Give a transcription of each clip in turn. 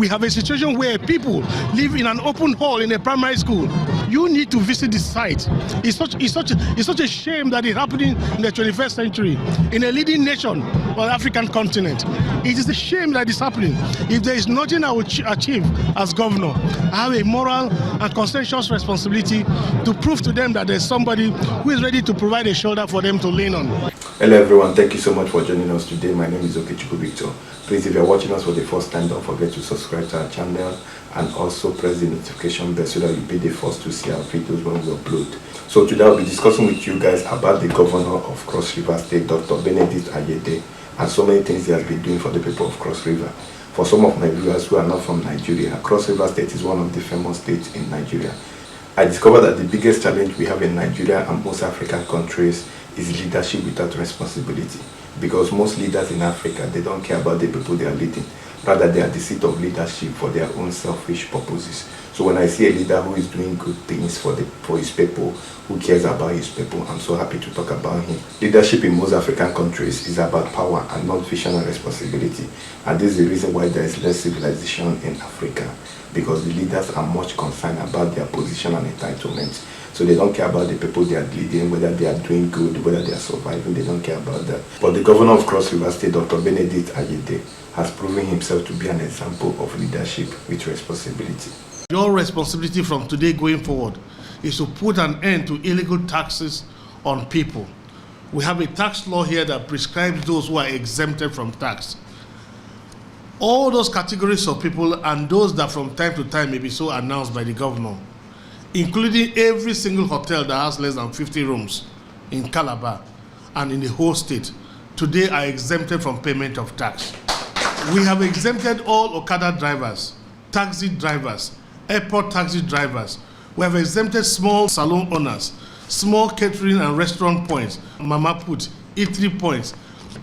have a situation where people live in an open hall in a primary school. You need to visit the site. It's such a shame that it's happening in the 21st century in a leading nation on the African continent. It is a shame that it's happening. If there is nothing I will achieve as governor, I have a moral and conscientious responsibility to prove to them that there's somebody who is ready to provide a shoulder for them to lean on. Hello everyone, thank you so much for joining us today. My name is Okechukwu Victor. Please, if you're watching us for the first time, don't forget to subscribe to our channel and also press the notification bell so that you'll be the first to see our videos when we upload. So today I'll be discussing with you guys about the governor of Cross River State, Dr. Benedict Ayede, and so many things he has been doing for the people of Cross River. For some of my viewers who are not from Nigeria, Cross River State is one of the famous states in Nigeria. I discovered that the biggest challenge we have in Nigeria and most African countries is leadership without responsibility. Because most leaders in Africa, they don't care about the people they are leading. Rather, they are the seat of leadership for their own selfish purposes. So when I see a leader who is doing good things for his people, who cares about his people, I'm so happy to talk about him. Leadership in most African countries is about power and not vision and responsibility. And this is the reason why there is less civilization in Africa. Because the leaders are much concerned about their position and entitlement. So they don't care about the people they are leading, whether they are doing good, whether they are surviving, they don't care about that. But the governor of Cross River State, Dr. Benedict Ayede, has proven himself to be an example of leadership with responsibility. Your responsibility from today going forward is to put an end to illegal taxes on people. We have a tax law here that prescribes those who are exempted from tax. All those categories of people and those that from time to time may be so announced by the governor, including every single hotel that has less than 50 rooms in Calabar and in the whole state, today are exempted from payment of tax. We have exempted all Okada drivers, taxi drivers, airport taxi drivers. We have exempted small salon owners, small catering and restaurant points, mama put, eatery points.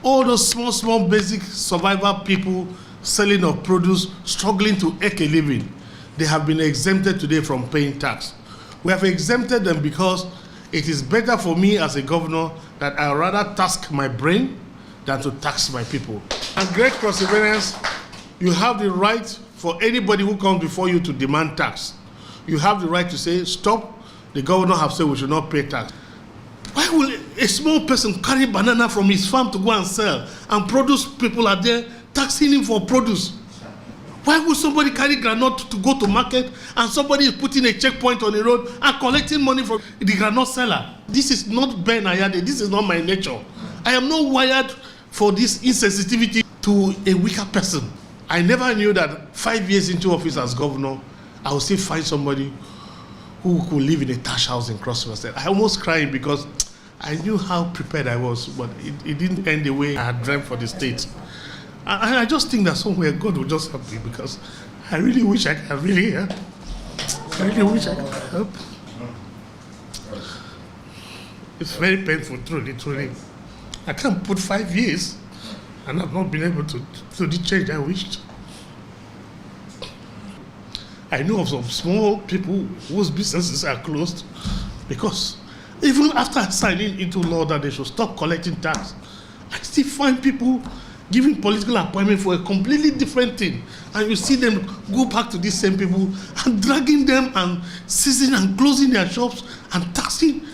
All those small basic survival people selling of produce, struggling to make a living, they have been exempted today from paying tax. We have exempted them because it is better for me as a governor that I rather task my brain than to tax my people. And great perseverance, you have the right for anybody who comes before you to demand tax. You have the right to say, stop, the governor has said we should not pay tax. Why will a small person carry banana from his farm to go and sell, and produce people are there taxing him for produce? Why would somebody carry granite to go to market and somebody is putting a checkpoint on the road and collecting money from the granite seller? This is not Ben Ayade, this is not my nature. I am not wired for this insensitivity to a weaker person. I never knew that 5 years into office as governor, I would still find somebody who could live in a thatch house in Cross River State. I almost cried because I knew how prepared I was, but it didn't end the way I had dreamt for the state. And I just think that somewhere God will just help me, because I really wish I could really help. I really wish I could help. It's very painful, truly. I can't put 5 years and I've not been able to do the change I wished. I know of some small people whose businesses are closed because even after signing into law that they should stop collecting tax, I still find people giving political appointment for a completely different thing. And you see them go back to these same people and dragging them and seizing and closing their shops and taxing.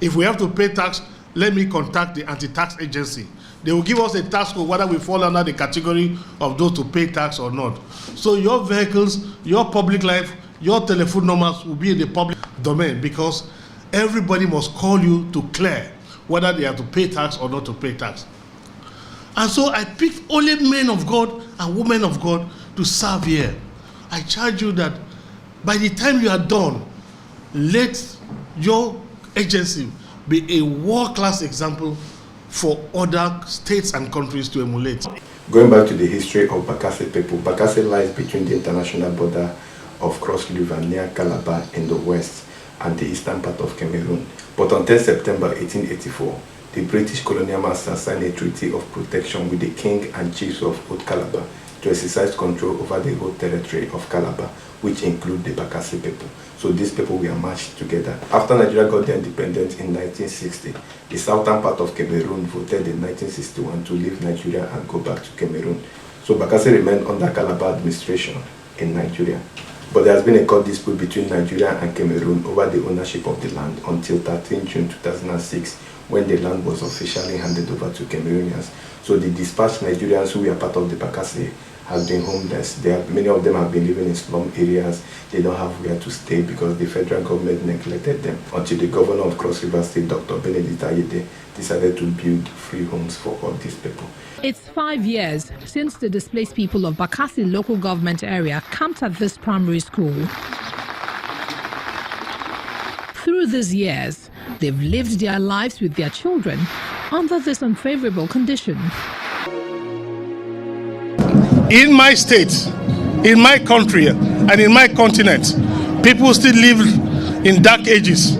If we have to pay tax, let me contact the anti-tax agency. They will give us a tax code whether we fall under the category of those to pay tax or not. So your vehicles, your public life, your telephone numbers will be in the public domain, because everybody must call you to clear whether they have to pay tax or not to pay tax. And so I picked only men of God and women of God to serve here. I charge you that by the time you are done, let your agency be a world-class example for other states and countries to emulate. Going back to the history of Bakassi people, Bakassi lies between the international border of Cross River near Calabar in the west and the eastern part of Cameroon. But on 10 September 1884, the British colonial master signed a treaty of protection with the king and chiefs of Haute Calabar to exercise control over the whole territory of Calabar, which include the Bakassi people. So these people were matched together. After Nigeria got their independence in 1960, the southern part of Cameroon voted in 1961 to leave Nigeria and go back to Cameroon. So Bakassi remained under Calabar administration in Nigeria. But there has been a court dispute between Nigeria and Cameroon over the ownership of the land until 13 June 2006, when the land was officially handed over to Cameroonians. So the dispatched Nigerians who were part of the Bakassi have been homeless. Many of them have been living in slum areas. They don't have where to stay because the federal government neglected them until the governor of Cross River State, Dr. Benedict Ayede, decided to build free homes for all these people. It's 5 years since the displaced people of Bakassi local government area camped at this primary school. Through these years, they've lived their lives with their children under this unfavorable condition. In my state, in my country, and in my continent, people still live in dark ages.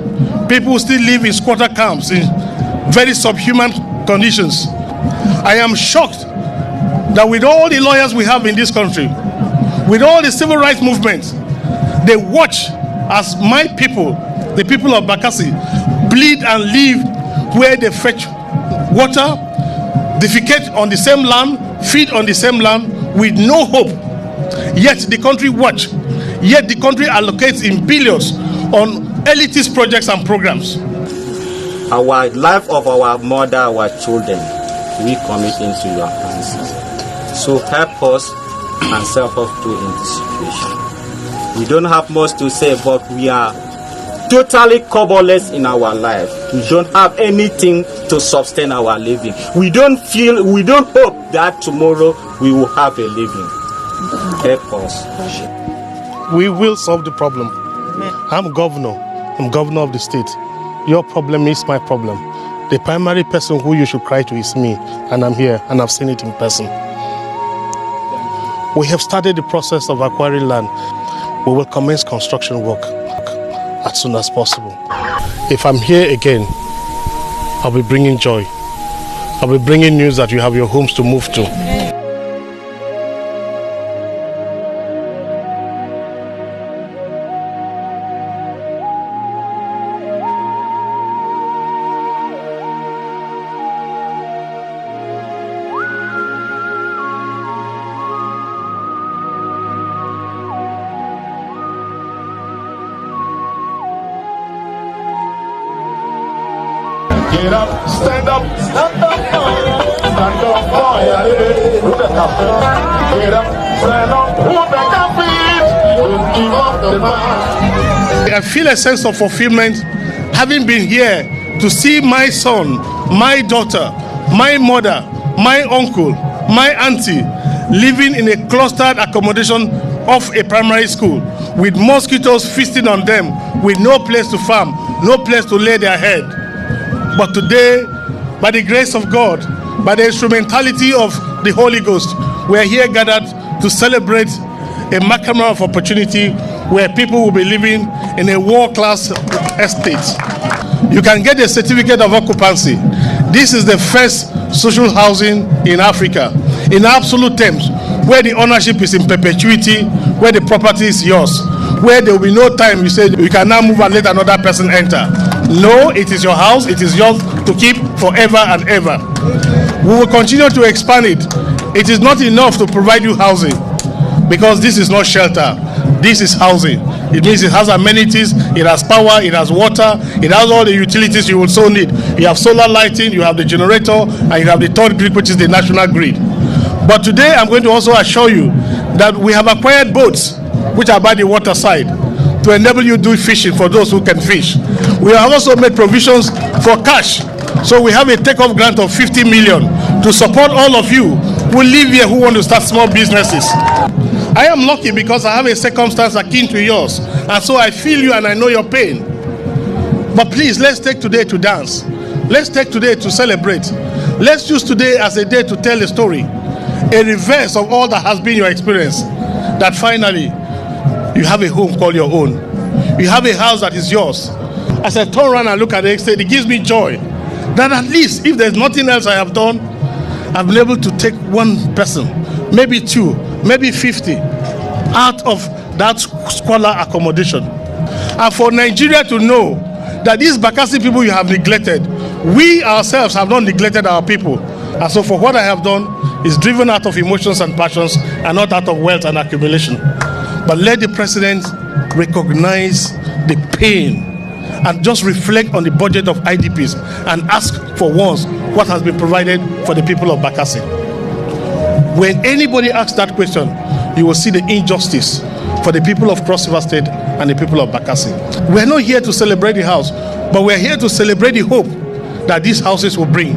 People still live in squatter camps in very subhuman conditions. I am shocked that with all the lawyers we have in this country, with all the civil rights movements, they watch as my people, the people of Bakassi, bleed and live where they fetch water, defecate on the same land, feed on the same land, with no hope. Yet the country watch, yet the country allocates in billions on elitist projects and programs. Our life of our mother, our children, we commit into your hands. So help us and help us through in this situation. We don't have much to say, but we are totally coverless in our life. We don't have anything to sustain our living. We don't hope that tomorrow we will have a living. Help us. We will solve the problem. I'm governor of the state. Your problem is my problem. The primary person who you should cry to is me, and I'm here, and I've seen it in person. We have started the process of acquiring land. We will commence construction work as soon as possible. If I'm here again, I'll be bringing joy. I'll be bringing news that you have your homes to move to. Get up, stand up, stand up, stand up, who the cafe? Get up, stand up, who the cafe? Don't give up the man. I feel a sense of fulfillment having been here to see my son, my daughter, my mother, my uncle, my auntie living in a clustered accommodation of a primary school with mosquitoes feasting on them, with no place to farm, no place to lay their head. But today, by the grace of God, by the instrumentality of the Holy Ghost, we are here gathered to celebrate a maximum of opportunity where people will be living in a world-class estate. You can get a certificate of occupancy. This is the first social housing in Africa, in absolute terms, where the ownership is in perpetuity, where the property is yours, where there will be no time you say you can now move and let another person enter. No, it is your house, it is yours to keep forever and ever. We will continue to expand it. It is not enough to provide you housing, because this is not shelter, this is housing. It means it has amenities, it has power, it has water, it has all the utilities you will so need. You have solar lighting, you have the generator, and you have the third grid, which is the national grid. But today I'm going to also assure you that we have acquired boats which are by the water side to enable you to do fishing for those who can fish. We have also made provisions for cash. So we have a take-off grant of 50 million to support all of you who live here who want to start small businesses. I am lucky because I have a circumstance akin to yours, and so I feel you and I know your pain. But please, let's take today to dance. Let's take today to celebrate. Let's use today as a day to tell a story, a reverse of all that has been your experience, that finally you have a home called your own. You have a house that is yours. As I turn around and look at it, it gives me joy that at least if there's nothing else I have done, I've been able to take one person, maybe two, maybe 50 out of that squalor accommodation. And for Nigeria to know that these Bakassi people you have neglected, we ourselves have not neglected our people. And so for what I have done is driven out of emotions and passions and not out of wealth and accumulation. But let the president recognize the pain and just reflect on the budget of IDPs and ask for once what has been provided for the people of Bakassi. When anybody asks that question, you will see the injustice for the people of Cross River State and the people of Bakassi. We are not here to celebrate the house, but we are here to celebrate the hope that these houses will bring.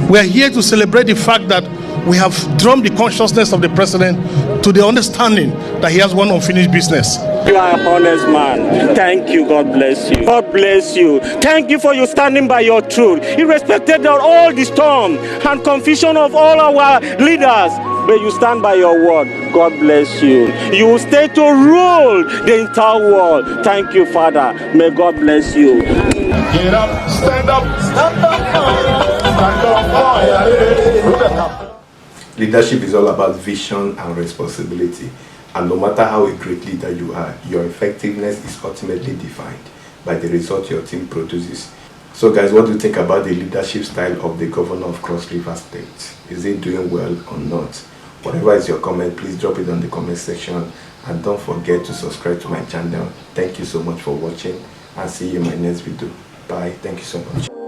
We are here to celebrate the fact that we have drummed the consciousness of the president to the understanding that he has one unfinished business. You are an honest man. Thank you. God bless you. God bless you. Thank you for you standing by your truth. Irrespective of all the storm and confusion of all our leaders, but you stand by your word. God bless you. You will stay to rule the entire world. Thank you, Father. May God bless you. Get up, stand up, stand up, fire. Leadership is all about vision and responsibility. And no matter how a great leader you are, your effectiveness is ultimately defined by the result your team produces. So guys, what do you think about the leadership style of the governor of Cross River State? Is he doing well or not? Whatever is your comment, please drop it on the comment section. And don't forget to subscribe to my channel. Thank you so much for watching, and see you in my next video. Bye. Thank you so much.